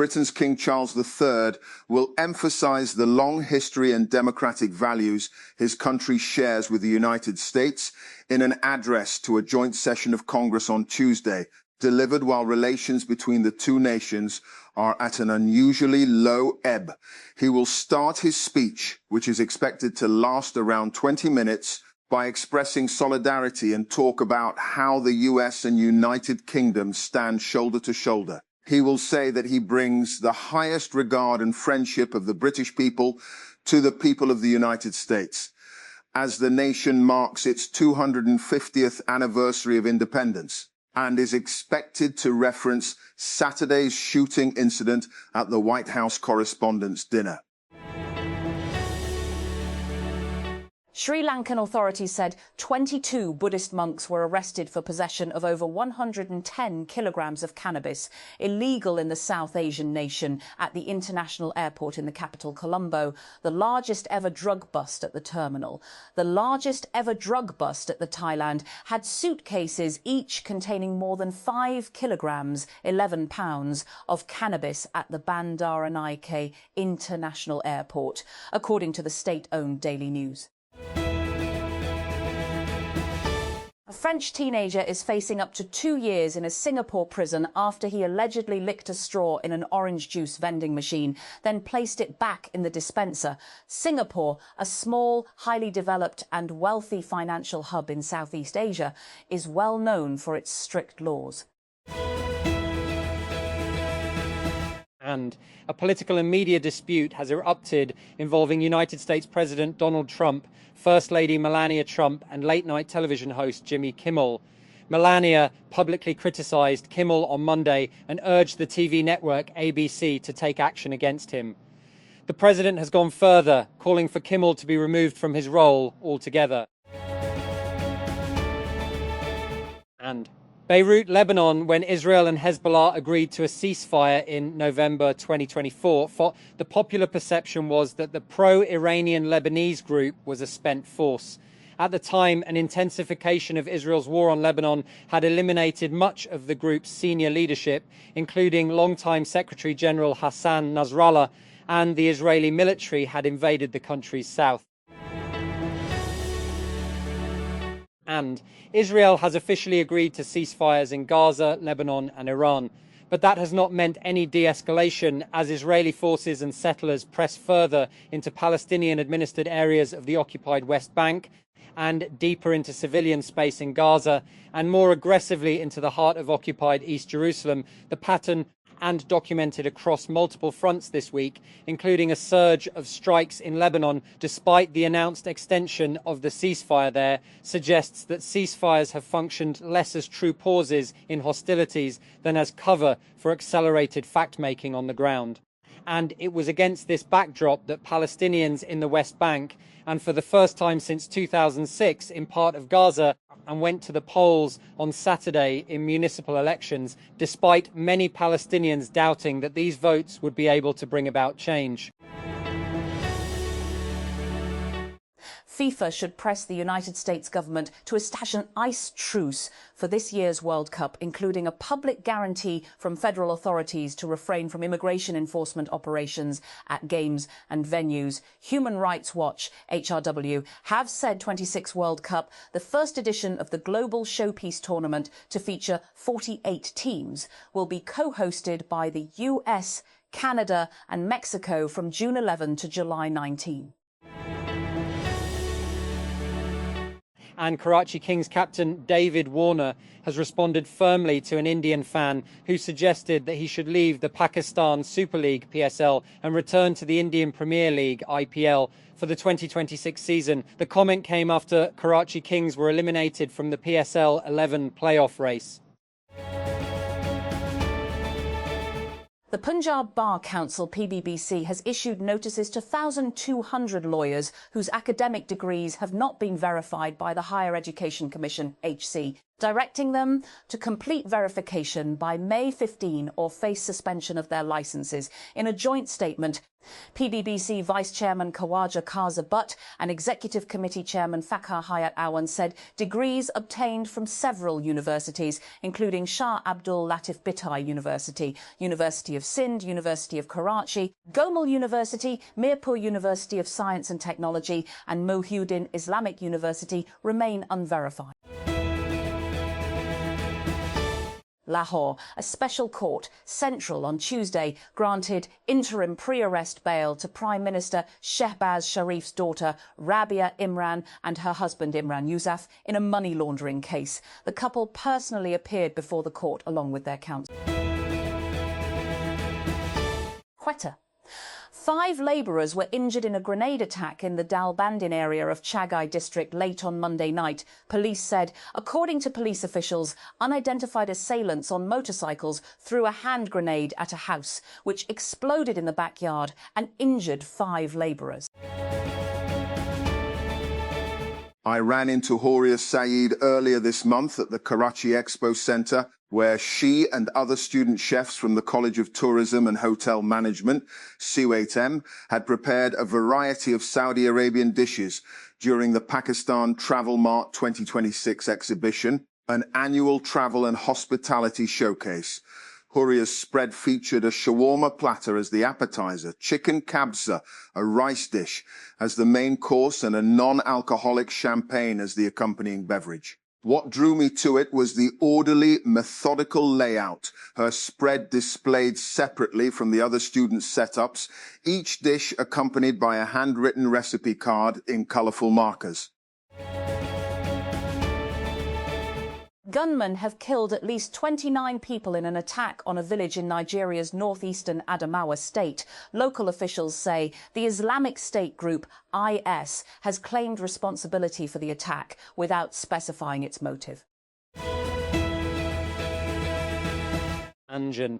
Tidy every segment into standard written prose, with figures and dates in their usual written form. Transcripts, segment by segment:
Britain's King Charles III will emphasize the long history and democratic values his country shares with the United States in an address to a joint session of Congress on Tuesday, delivered while relations between the two nations are at an unusually low ebb. He will start his speech, which is expected to last around 20 minutes, by expressing solidarity and talk about how the US and United Kingdom stand shoulder to shoulder. He will say that he brings the highest regard and friendship of the British people to the people of the United States, as the nation marks its 250th anniversary of independence, and is expected to reference Saturday's shooting incident at the White House Correspondents' Dinner. Sri Lankan authorities said 22 Buddhist monks were arrested for possession of over 110 kilograms of cannabis, illegal in the South Asian nation, at the international airport in the capital, Colombo, the largest ever drug bust at the terminal. The largest ever drug bust at the Thailand had suitcases each containing more than 5 kilograms, 11 pounds, of cannabis at the Bandaranaike International Airport, according to the state-owned Daily News. A French teenager is facing up to 2 years in a Singapore prison after he allegedly licked a straw in an orange juice vending machine, then placed it back in the dispenser. Singapore, a small, highly developed and wealthy financial hub in Southeast Asia, is well known for its strict laws. And a political and media dispute has erupted involving United States President Donald Trump, First Lady Melania Trump, and late-night television host Jimmy Kimmel. Melania publicly criticized Kimmel on Monday and urged the TV network ABC to take action against him. The president has gone further, calling for Kimmel to be removed from his role altogether. And Beirut, Lebanon, when Israel and Hezbollah agreed to a ceasefire in November 2024, the popular perception was that the pro-Iranian Lebanese group was a spent force. At the time, an intensification of Israel's war on Lebanon had eliminated much of the group's senior leadership, including longtime Secretary General Hassan Nasrallah, and the Israeli military had invaded the country's south. And Israel has officially agreed to ceasefires in Gaza, Lebanon and Iran. But that has not meant any de-escalation as Israeli forces and settlers press further into Palestinian-administered areas of the occupied West Bank and deeper into civilian space in Gaza and more aggressively into the heart of occupied East Jerusalem. The pattern, and documented across multiple fronts this week, including a surge of strikes in Lebanon despite the announced extension of the ceasefire there, suggests that ceasefires have functioned less as true pauses in hostilities than as cover for accelerated fact-making on the ground. And it was against this backdrop that Palestinians in the West Bank, and for the first time since 2006 in part of Gaza, and went to the polls on Saturday in municipal elections, despite many Palestinians doubting that these votes would be able to bring about change. FIFA should press the United States government to establish an ice truce for this year's World Cup, including a public guarantee from federal authorities to refrain from immigration enforcement operations at games and venues. Human Rights Watch, HRW, have said 26 World Cup, the first edition of the global showpiece tournament to feature 48 teams, will be co-hosted by the US, Canada and Mexico from June 11 to July 19. And Karachi Kings captain David Warner has responded firmly to an Indian fan who suggested that he should leave the Pakistan Super League PSL and return to the Indian Premier League IPL for the 2026 season. The comment came after Karachi Kings were eliminated from the PSL 11 playoff race. The Punjab Bar Council, PBBC, has issued notices to 1,200 lawyers whose academic degrees have not been verified by the Higher Education Commission, HC. directing them to complete verification by May 15 or face suspension of their licences. In a joint statement, PBBC Vice Chairman Khawaja Kaza Butt and Executive Committee Chairman Fakhar Hayat Awan said degrees obtained from several universities, including Shah Abdul Latif Bhittai University, University of Sindh, University of Karachi, Gomal University, Mirpur University of Science and Technology and Mohiuddin Islamic University remain unverified. Lahore, a special court, Central, on Tuesday granted interim pre-arrest bail to Prime Minister Shehbaz Sharif's daughter Rabia Imran and her husband Imran Yousaf in a money laundering case. The couple personally appeared before the court along with their counsel. Quetta. 5 labourers were injured in a grenade attack in the Dalbandin area of Chagai district late on Monday night, police said. According to police officials, unidentified assailants on motorcycles threw a hand grenade at a house, which exploded in the backyard and injured 5 labourers. I ran into Horia Saeed earlier this month at the Karachi Expo Centre, where she and other student chefs from the College of Tourism and Hotel Management, C8M, had prepared a variety of Saudi Arabian dishes during the Pakistan Travel Mart 2026 exhibition, an annual travel and hospitality showcase. Huria's spread featured a shawarma platter as the appetizer, chicken kabsa, a rice dish, as the main course, and a non-alcoholic champagne as the accompanying beverage. What drew me to it was the orderly, methodical layout, her spread displayed separately from the other students' setups, each dish accompanied by a handwritten recipe card in colourful markers. Gunmen have killed at least 29 people in an attack on a village in Nigeria's northeastern Adamawa state. Local officials say the Islamic State group IS has claimed responsibility for the attack without specifying its motive. Anjan.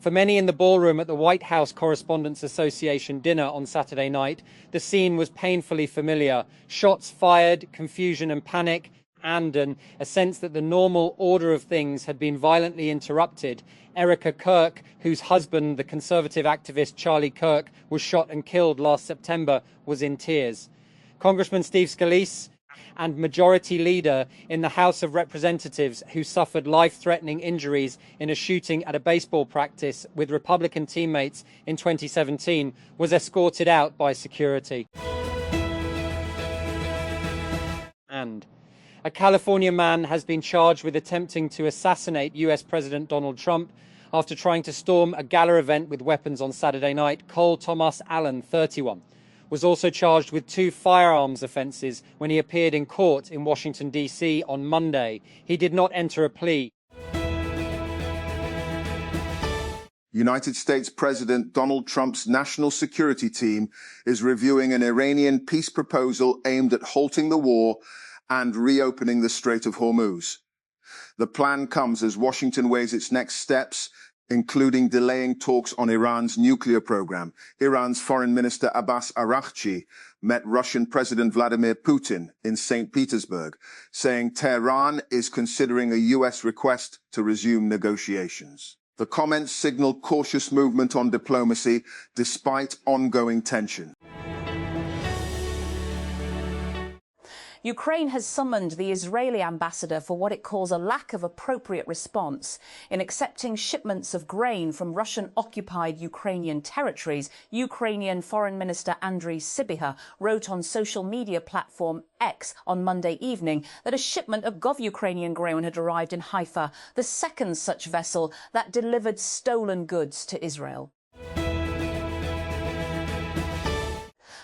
For many in the ballroom at the White House Correspondents' Association dinner on Saturday night, the scene was painfully familiar. Shots fired, confusion and panic, and a sense that the normal order of things had been violently interrupted. Erica Kirk, whose husband, the conservative activist Charlie Kirk, was shot and killed last September, was in tears. Congressman Steve Scalise and Majority Leader in the House of Representatives, who suffered life-threatening injuries in a shooting at a baseball practice with Republican teammates in 2017, was escorted out by security. And a California man has been charged with attempting to assassinate US President Donald Trump after trying to storm a gala event with weapons on Saturday night. Cole Thomas Allen, 31, was also charged with 2 firearms offences when he appeared in court in Washington, D.C. on Monday. He did not enter a plea. United States President Donald Trump's national security team is reviewing an Iranian peace proposal aimed at halting the war and reopening the Strait of Hormuz. The plan comes as Washington weighs its next steps, including delaying talks on Iran's nuclear program. Iran's Foreign Minister Abbas Araghchi met Russian President Vladimir Putin in St. Petersburg, saying Tehran is considering a U.S. request to resume negotiations. The comments signal cautious movement on diplomacy despite ongoing tension. Ukraine has summoned the Israeli ambassador for what it calls a lack of appropriate response. In accepting shipments of grain from Russian-occupied Ukrainian territories, Ukrainian Foreign Minister Andriy Sybiha wrote on social media platform X on Monday evening that a shipment of Ukrainian grain had arrived in Haifa, the second such vessel that delivered stolen goods to Israel.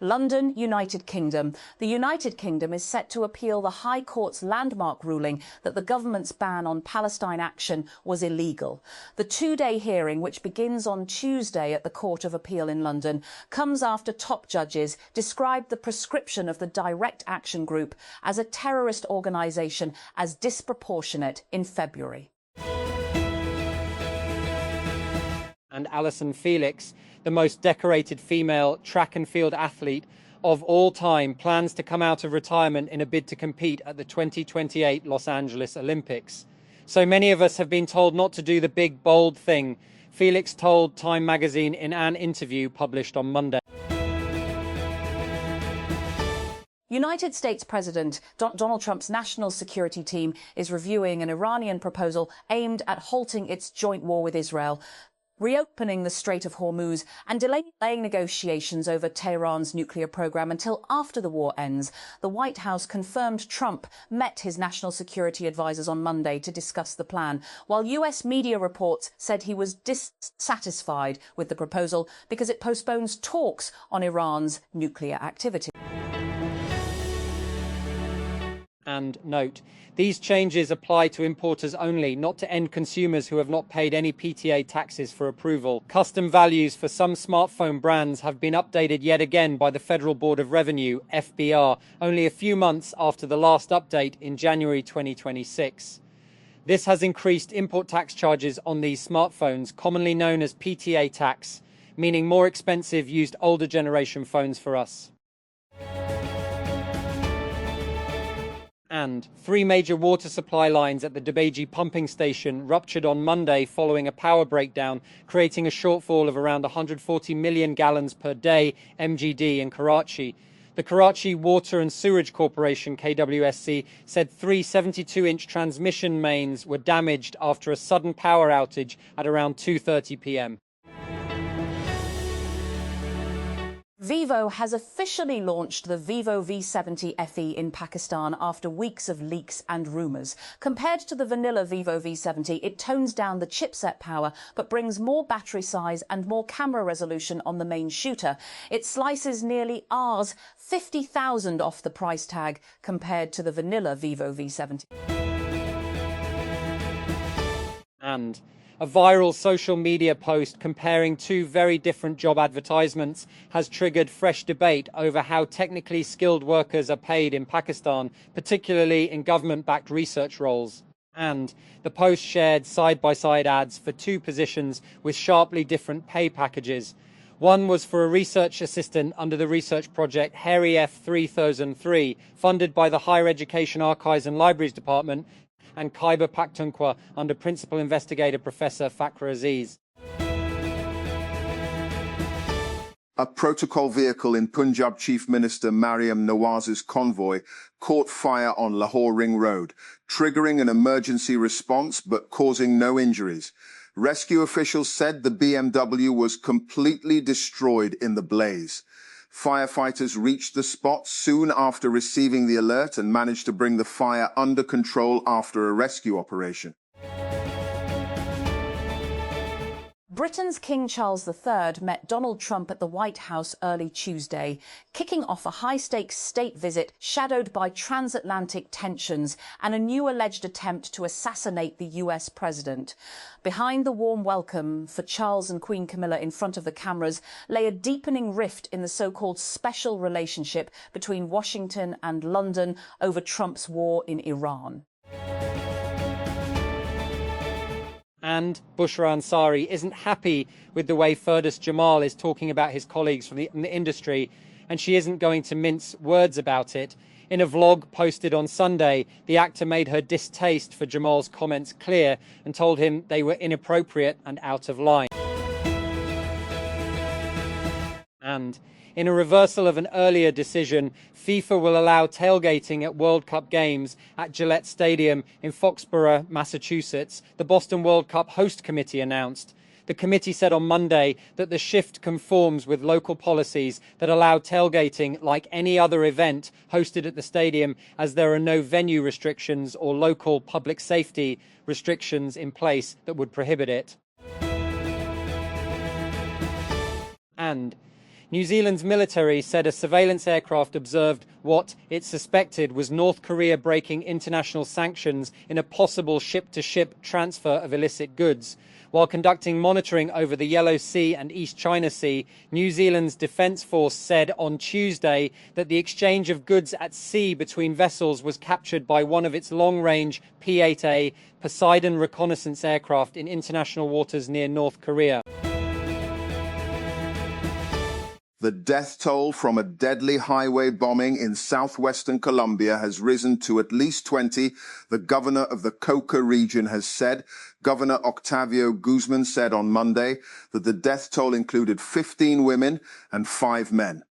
London, United Kingdom. The United Kingdom is set to appeal the High Court's landmark ruling that the government's ban on Palestine action was illegal. The 2-day hearing, which begins on Tuesday at the Court of Appeal in London, comes after top judges described the proscription of the Direct Action Group as a terrorist organisation as disproportionate in February. And Alison Felix, the most decorated female track and field athlete of all time, plans to come out of retirement in a bid to compete at the 2028 Los Angeles Olympics. So many of us have been told not to do the big, bold thing, Felix told Time magazine in an interview published on Monday. United States President Donald Trump's national security team is reviewing an Iranian proposal aimed at halting its joint war with Israel, reopening the Strait of Hormuz and delaying negotiations over Tehran's nuclear program until after the war ends. The White House confirmed Trump met his national security advisors on Monday to discuss the plan, while US media reports said he was dissatisfied with the proposal because it postpones talks on Iran's nuclear activity. And note, these changes apply to importers only, not to end consumers who have not paid any PTA taxes for approval. Custom values for some smartphone brands have been updated yet again by the Federal Board of Revenue, FBR, only a few months after the last update in January 2026. This has increased import tax charges on these smartphones, commonly known as PTA tax, meaning more expensive used older generation phones for us. And 3 major water supply lines at the Dubaiji pumping station ruptured on Monday following a power breakdown, creating a shortfall of around 140 million gallons per day MGD in Karachi. The Karachi Water and Sewerage Corporation, KWSC, said 3 72-inch transmission mains were damaged after a sudden power outage at around 2:30 p.m. Vivo has officially launched the Vivo V70 FE in Pakistan after weeks of leaks and rumours. Compared to the vanilla Vivo V70, it tones down the chipset power but brings more battery size and more camera resolution on the main shooter. It slices nearly Rs 50,000 off the price tag compared to the vanilla Vivo V70. And a viral social media post comparing 2 very different job advertisements has triggered fresh debate over how technically skilled workers are paid in Pakistan, particularly in government-backed research roles. And the post shared side-by-side ads for 2 positions with sharply different pay packages. One was for a research assistant under the research project Harry F. 3003, funded by the Higher Education Archives and Libraries Department, and Khyber Pakhtunkhwa under Principal Investigator Professor Fakhra Aziz. A protocol vehicle in Punjab Chief Minister Mariam Nawaz's convoy caught fire on Lahore Ring Road, triggering an emergency response but causing no injuries. Rescue officials said the BMW was completely destroyed in the blaze. Firefighters reached the spot soon after receiving the alert and managed to bring the fire under control after a rescue operation. Britain's King Charles III met Donald Trump at the White House early Tuesday, kicking off a high-stakes state visit shadowed by transatlantic tensions and a new alleged attempt to assassinate the US president. Behind the warm welcome for Charles and Queen Camilla in front of the cameras lay a deepening rift in the so-called special relationship between Washington and London over Trump's war in Iran. And Bushra Ansari isn't happy with the way Firdaus Jamal is talking about his colleagues from the industry, and she isn't going to mince words about it. In a vlog posted on Sunday, the actor made her distaste for Jamal's comments clear and told him they were inappropriate and out of line. And in a reversal of an earlier decision, FIFA will allow tailgating at World Cup games at Gillette Stadium in Foxborough, Massachusetts, the Boston World Cup host committee announced. The committee said on Monday that the shift conforms with local policies that allow tailgating like any other event hosted at the stadium, as there are no venue restrictions or local public safety restrictions in place that would prohibit it. And New Zealand's military said a surveillance aircraft observed what it suspected was North Korea breaking international sanctions in a possible ship-to-ship transfer of illicit goods. While conducting monitoring over the Yellow Sea and East China Sea, New Zealand's Defence Force said on Tuesday that the exchange of goods at sea between vessels was captured by one of its long-range P-8A Poseidon reconnaissance aircraft in international waters near North Korea. The death toll from a deadly highway bombing in southwestern Colombia has risen to at least 20, the governor of the Cauca region has said. Governor Octavio Guzman said on Monday that the death toll included 15 women and 5 men.